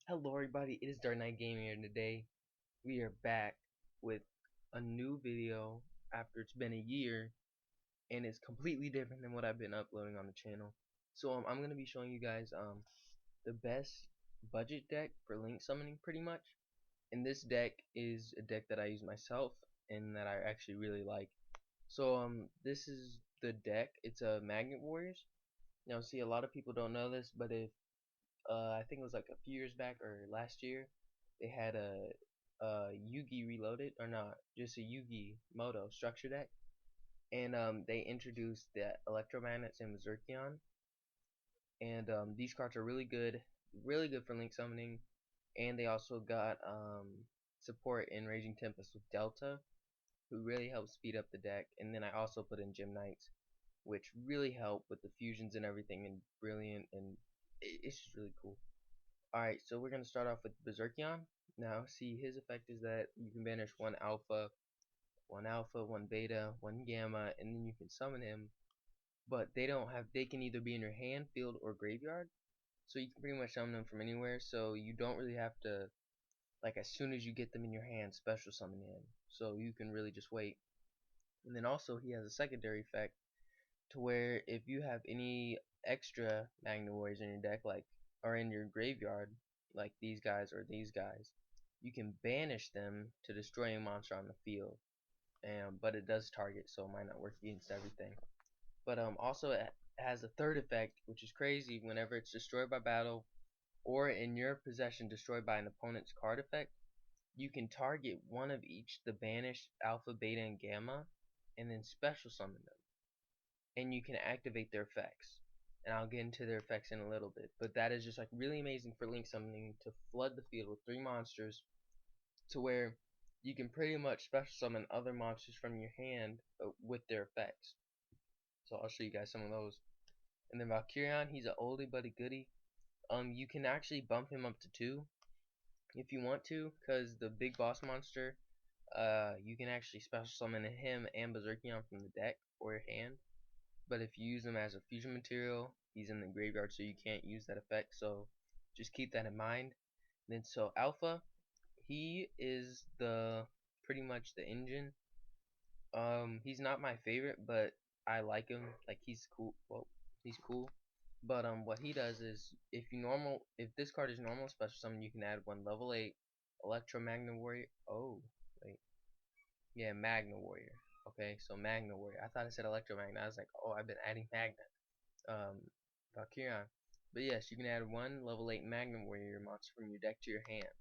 Hello everybody, it is Dark Knight Gaming here, and today we are back with a new video after it's been a year, and it's completely different than what I've been uploading on the channel. So I'm going to be showing you guys the best budget deck for link summoning pretty much. And this deck is a deck that I use myself and that I actually really like. So this is the deck. It's a Magnet Warriors. Now see, a lot of people don't know this, but if I think it was like a few years back or last year, they had a Yugi Reloaded, or not, just a Yugi Moto structure deck, and they introduced the Electromagnets and Berserkion, and these cards are really good for link summoning, and they also got support in Raging Tempest with Delta, who really helps speed up the deck, and then I also put in Gem Knights, which really help with the fusions and everything, and brilliant, and it's just really cool. Alright, so we're going to start off with Berserkion. Now, see, his effect is that you can banish one alpha, one beta, one gamma, and then you can summon him. But they can either be in your hand, field, or graveyard. So you can pretty much summon them from anywhere, so you don't really have to, like, as soon as you get them in your hand, special summon him. So you can really just wait. And then also, he has a secondary effect, to where if you have any extra Magna Warriors in your deck, like, or in your graveyard, like these guys or these guys, you can banish them to destroy a monster on the field. But it does target, so it might not work against everything. But also it has a third effect, which is crazy. Whenever it's destroyed by battle, or in your possession destroyed by an opponent's card effect, you can target one of each the banished alpha, beta, and gamma, and then special summon them, and you can activate their effects. And I'll get into their effects in a little bit. But that is just like really amazing for link summoning, to flood the field with 3 monsters, to where you can pretty much special summon other monsters from your hand with their effects. So I'll show you guys some of those. And then Valkyrion, he's an oldie but a goodie. You can actually bump him up to 2 if you want to, because the big boss monster, you can actually special summon him and Berserkion from the deck or your hand. But if you use him as a fusion material, he's in the graveyard, so you can't use that effect. So just keep that in mind. Then so Alpha, he is the pretty much the engine. He's not my favorite, but I like him. Like, he's cool. Well, he's cool. But what he does is, if this card is normal special summon, you can add one level 8 Electromagna Warrior. Oh, wait. Yeah, Magna Warrior. Okay, so Magna Warrior. I thought I said Electromagna. I was like, oh, I've been adding Magna. Um, Valkyrion. But yes, you can add one level 8 Magna Warrior monster from your deck to your hand.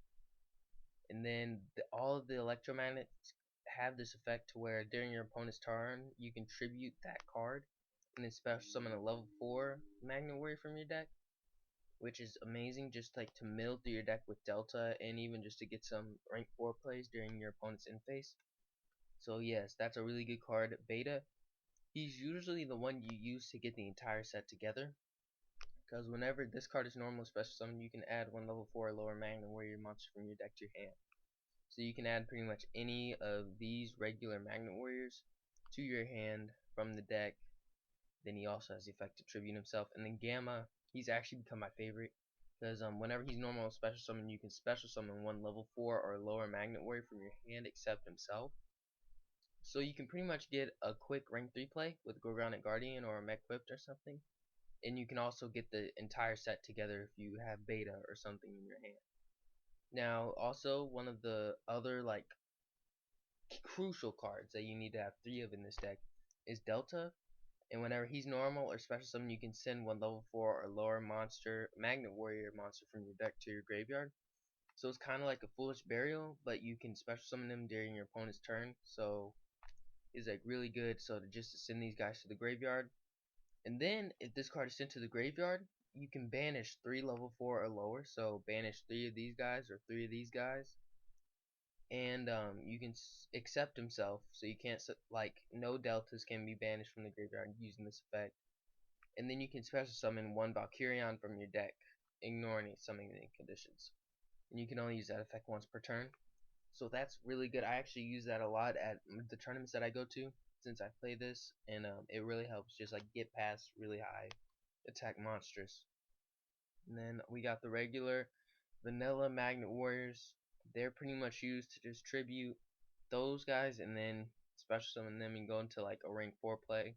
And then all of the electromagnets have this effect to where during your opponent's turn, you can tribute that card and then special summon a level 4 Magna Warrior from your deck, which is amazing, just like to mill through your deck with Delta, and even just to get some rank 4 plays during your opponent's in-face. So yes, that's a really good card. Beta, he's usually the one you use to get the entire set together, because whenever this card is normal special summon, you can add one level 4 or lower Magna Warrior monster from your deck to your hand. So you can add pretty much any of these regular Magnet Warriors to your hand from the deck. Then he also has the effect to tribute himself. And then Gamma, he's actually become my favorite, because whenever he's normal special summon, you can special summon one level 4 or lower Magnet Warrior from your hand except himself. So you can pretty much get a quick rank 3 play with Gorgonic Guardian or a Mech Whipped or something. And you can also get the entire set together if you have Beta or something in your hand. Now, also, one of the other, like, crucial cards that you need to have 3 of in this deck is Delta. And whenever he's normal or special summon, you can send one level 4 or lower monster, Magnet Warrior monster from your deck to your graveyard. So it's kind of like a Foolish Burial, but you can special summon him during your opponent's turn. So it's like really good. So just to send these guys to the graveyard. And then if this card is sent to the graveyard, you can banish 3 level 4 or lower. So banish 3 of these guys or 3 of these guys. And you can accept himself, so you can't, like, no deltas can be banished from the graveyard using this effect. And then you can special summon one Valkyrion from your deck, ignoring any summoning conditions. And you can only use that effect once per turn. So that's really good. I actually use that a lot at the tournaments that I go to, since I play this, and it really helps just like get past really high attack monsters. And then we got the regular vanilla magnet warriors. They're pretty much used to just tribute those guys, and then special summon them and go into like a rank 4 play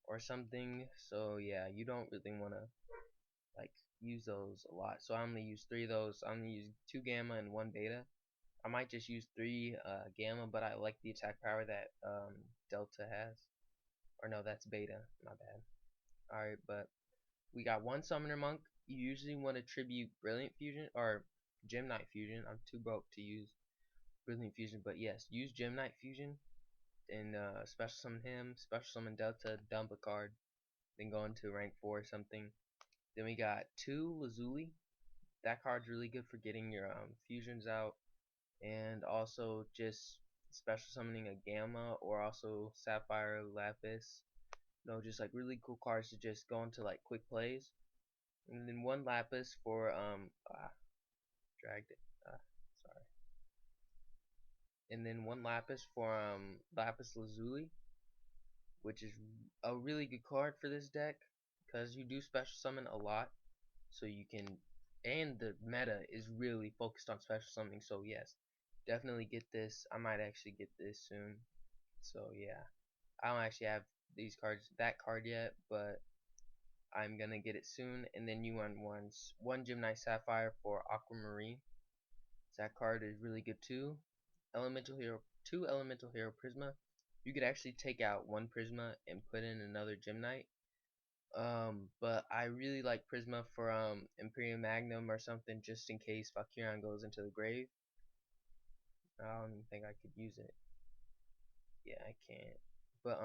or something. So yeah, you don't really want to like use those a lot. So I'm gonna use 3 of those. I'm gonna use 2 gamma and 1 beta. I might just use 3 gamma, but I like the attack power that delta has. Or no, that's beta. My bad. Alright, but we got 1 summoner monk. You usually want to tribute brilliant fusion or gem knight fusion. I'm too broke to use brilliant fusion, but yes, use gem knight fusion and special summon him, special summon delta, dump a card, then go into rank 4 or something. Then we got 2 lazuli. That card's really good for getting your fusions out, and also just special summoning a gamma or also sapphire, lapis. No, just like really cool cards to just go into like quick plays. And then 1 lapis for dragged it. Sorry. And then 1 lapis for lapis lazuli, which is a really good card for this deck because you do special summon a lot, so you can, and the meta is really focused on special summoning. So yes, definitely get this. I might actually get this soon. So yeah, I don't actually have that card yet, but I'm gonna get it soon. And then you want 1 Gemini Sapphire for Aquamarine. That card is really good too. Elemental Hero, 2 Elemental Hero Prisma. You could actually take out 1 Prisma and put in another Gem Knight. But I really like Prisma for Imperium Magnum or something, just in case Valkyrion goes into the grave. I don't even think I could use it. Yeah, I can't. But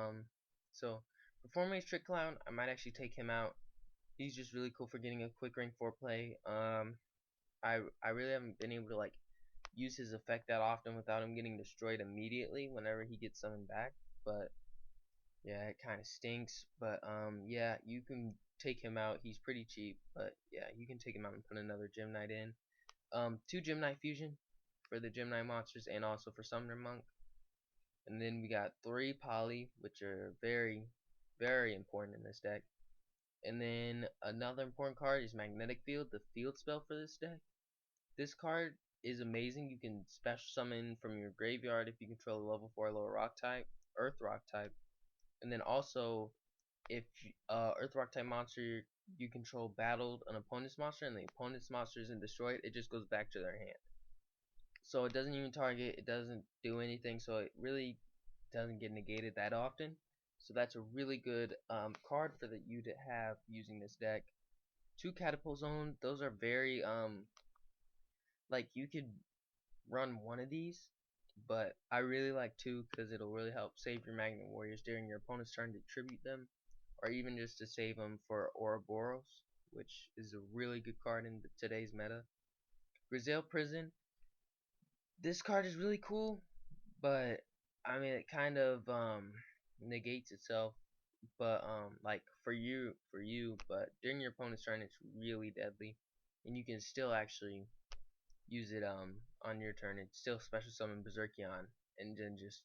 so for Formate's Trick Clown, I might actually take him out. He's just really cool for getting a quick rank 4 play. I really haven't been able to like use his effect that often without him getting destroyed immediately whenever he gets summoned back. But yeah, it kind of stinks. But yeah, you can take him out. He's pretty cheap, but yeah, you can take him out and put another Gem Knight in. 2 Gem Knight fusion for the Gem Knight monsters and also for Summoner Monk. And then we got 3 poly, which are very, very important in this deck. And then another important card is Magnetic Field, the field spell for this deck. This card is amazing. You can special summon from your graveyard if you control a level 4 lower rock type, earth rock type. And then also, if earth rock type monster you control battled an opponent's monster and the opponent's monster isn't destroyed, it just goes back to their hand. So it doesn't even target, it doesn't do anything, so it really doesn't get negated that often. So that's a really good card for you to have using this deck. 2 Catapult Zone, those are very like you could run 1 of these, but I really like 2 because it'll really help save your Magnet Warriors during your opponent's turn to tribute them, or even just to save them for Ouroboros, which is a really good card in today's meta. Grizel Prison, this card is really cool, but I mean it kind of negates itself, but like for you, but during your opponent's turn it's really deadly, and you can still actually use it on your turn and still special summon Berserkion and then just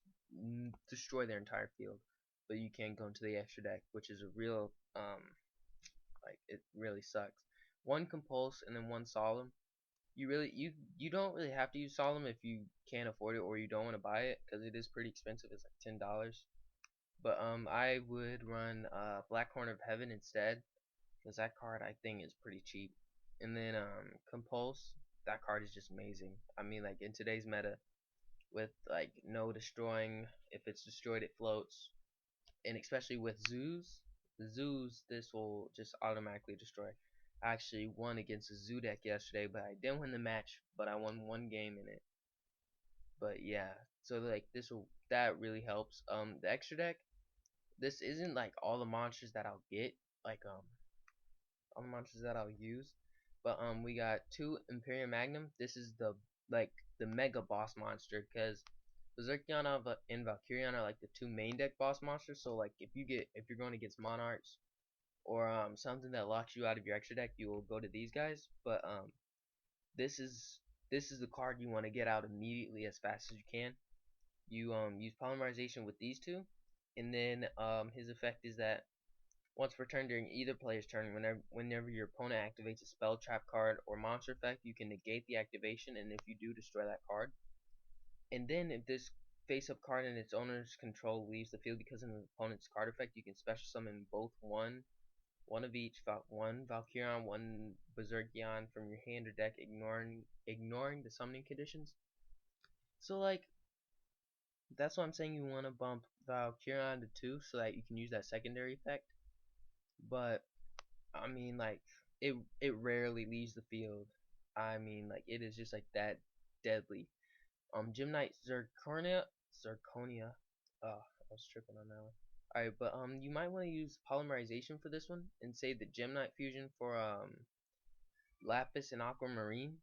destroy their entire field. But you can't go into the extra deck, which is a real like it really sucks. 1 Compulse and then 1 Solemn. You don't really have to use Solemn if you can't afford it or you don't want to buy it because it is pretty expensive. It's like $10. But I would run Black Horn of Heaven instead because that card I think is pretty cheap. And then Compulse, that card is just amazing. I mean, like in today's meta, with like no destroying, if it's destroyed it floats, and especially with zoos, this will just automatically destroy. I actually won against a zoo deck yesterday, but I didn't win the match, but I won 1 game in it. But yeah, so like that really helps. The extra deck, this isn't like all the monsters that I'll get, like all the monsters that I'll use. But we got 2 Imperium Magnum. This is the mega boss monster because Berserkion and Valkyrion are like the 2 main deck boss monsters. So like if you're going against Monarchs or something that locks you out of your extra deck, you will go to these guys. But this is the card you want to get out immediately as fast as you can. You use polymerization with these 2, and then his effect is that Once per turn during either player's turn, whenever your opponent activates a spell, trap card, or monster effect, you can negate the activation, and if you do, destroy that card. And then if this face-up card in its owner's control leaves the field because of an opponent's card effect, you can special summon both one of each, one Valkyrion, one Berserkion from your hand or deck, ignoring the summoning conditions. So like, that's why I'm saying you want to bump Valkyrion to 2 so that you can use that secondary effect. But I mean, like, it rarely leaves the field. I mean, like, it is just like that deadly. Gymnite Zirconia. I was tripping on that one. Alright, but you might want to use polymerization for this one and save the Gemnite fusion for Lapis and Aquamarine.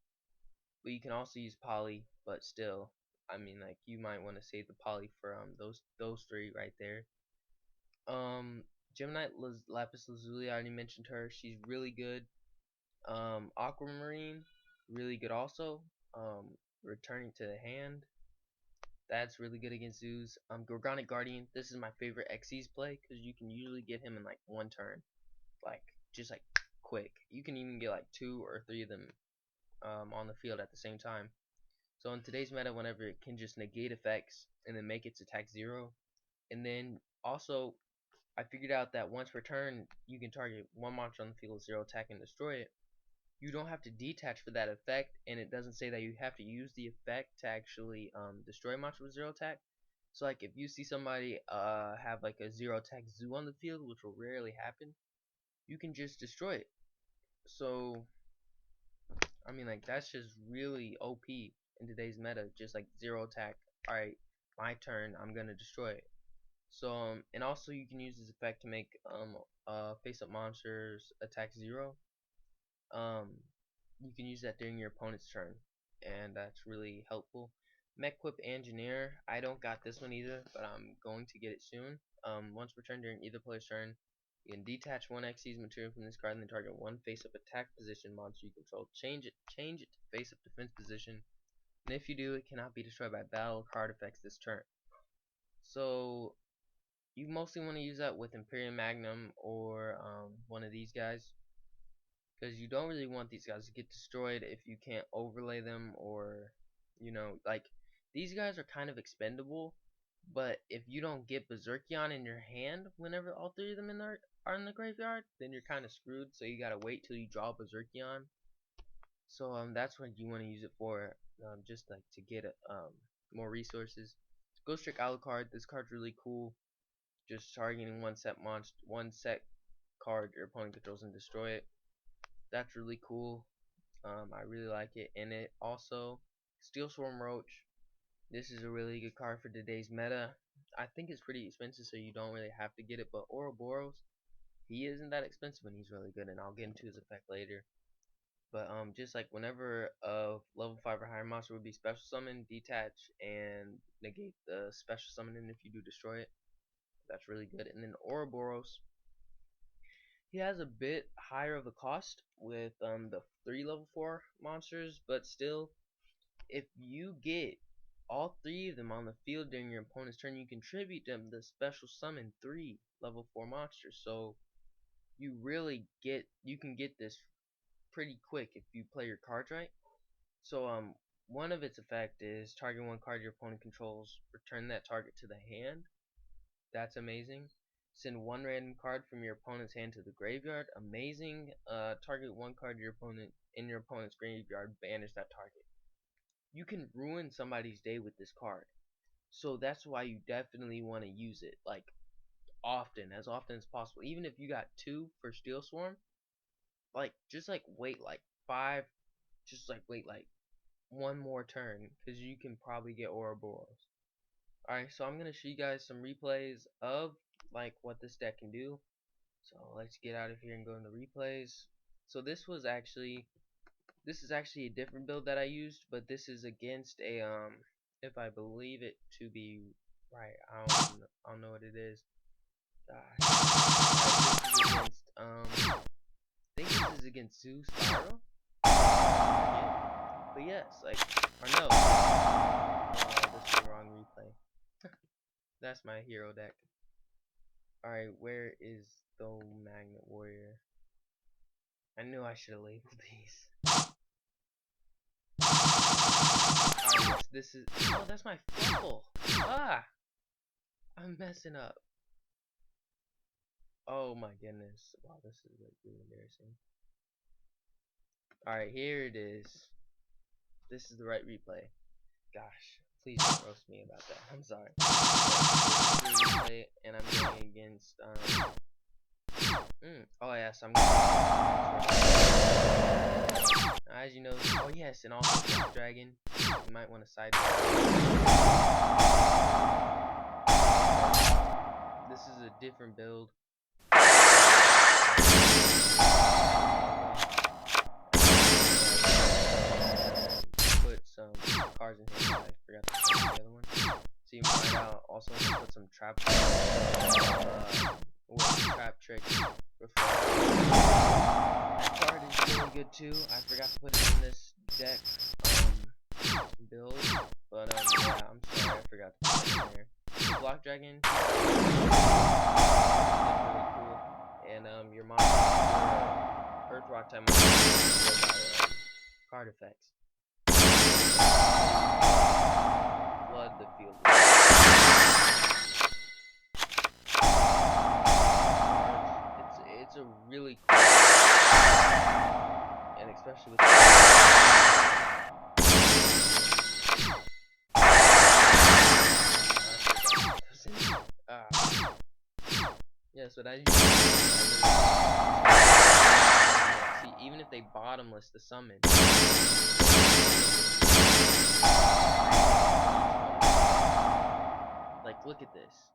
But you can also use poly, but still, I mean, like, you might want to save the poly for those three right there. Gemini Lapis Lazuli, I already mentioned her. She's really good. Aquamarine, really good also. Returning to the hand, that's really good against zoos. Gorgonic Guardian, this is my favorite Xyz play because you can usually get him in like one turn, like just like quick. You can even get like 2 or 3 of them on the field at the same time. So in today's meta, whenever it can just negate effects and then make its attack 0, and then also I figured out that once per turn you can target one monster on the field with 0 attack and destroy it. You don't have to detach for that effect, and it doesn't say that you have to use the effect to actually destroy a monster with 0 attack. So like if you see somebody have like a 0 attack zoo on the field, which will rarely happen, you can just destroy it. So I mean, like, that's just really OP in today's meta. Just like 0 attack. Alright, my turn, I'm gonna destroy it. So and also you can use this effect to make face up monsters attack 0. You can use that during your opponent's turn, and that's really helpful. Mech-Whip Engineer, I don't got this one either, but I'm going to get it soon. Once per turn during either player's turn, you can detach one Xyz material from this card and then target one face-up attack position monster you control. Change it to face-up defense position, and if you do, it cannot be destroyed by battle card effects this turn. So you mostly want to use that with Imperium Magnum or one of these guys, because you don't really want these guys to get destroyed if you can't overlay them, or like, these guys are kind of expendable, but if you don't get Berserkion in your hand whenever all 3 of them are in the graveyard, then you're kind of screwed. So you gotta wait till you draw Berserkion. So that's what you want to use it for, just like to get more resources. Ghost Trick Alucard, this card's really cool. Just targeting one set card your opponent controls and destroy it. That's really cool. I really like it. And it also, Steel Swarm Roach, this is a really good card for today's meta. I think it's pretty expensive, so you don't really have to get it. But Ouroboros, he isn't that expensive and he's really good, and I'll get into his effect later. But just like whenever a level 5 or higher monster would be special summoned, detach and negate the special summoning if you do destroy it. That's really good. And then Ouroboros, he has a bit higher of a cost with the 3 level 4 monsters, but still, if you get all 3 of them on the field during your opponent's turn, you contribute them to special summon 3 level 4 monsters. So you can get this pretty quick if you play your cards right. So one of its effect is target one card your opponent controls, return that target to the hand. That's amazing. Send one random card from your opponent's hand to the graveyard. Amazing. Target one card your opponent in your opponent's graveyard, banish that target. You can ruin somebody's day with this card. So that's why you definitely want to use it, like, as often as possible. Even if you got 2 for Steel Swarm, like, just like wait like 5, just like wait like one more turn, because you can probably get Ouroboros. Alright, so I'm gonna show you guys some replays of like what this deck can do. So let's get out of here and go into replays. So this is actually a different build that I used, but this is against a if I believe it to be right, I don't know what it is. Gosh. This is against I think this is against Zeus Spiral. But yes, like, or no. Oh, this is the wrong replay. That's my hero deck. Alright, where is the Magnet Warrior? I knew I should have labeled these. Alright, yes, this is. Oh, that's my Fluffle! Ah! I'm messing up. Oh my goodness. Wow, this is like really embarrassing. Alright, here it is. This is the right replay. Gosh, please don't roast me about that. I'm sorry. But this is the replay, and I'm going against, oh yes, I'm going as you know, oh yes, and also Black Dragon. You might want to side. This is a different build. Put some cards in here. I forgot to put the other one. So you might also put some trap or trap trick. That card is really good too. I forgot to put it in this deck build, but yeah, I'm sorry, I forgot to put it in there. The Block Dragon is really cool, and your Earth Rock type monster card effects. Flood the field. It's a really cool, and especially with yeah, so that see, even if they bottomless the summon, like look at this.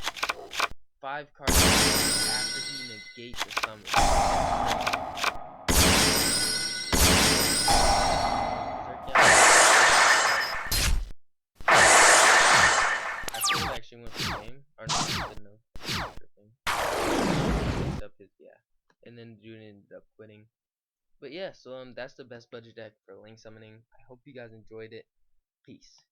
5 cards after he negates the summon. I should have actually went for the game. Or no, I didn't know. Except his, yeah. And then the dude ended up quitting. But yeah, so that's the best budget deck for link summoning. I hope you guys enjoyed it. Peace.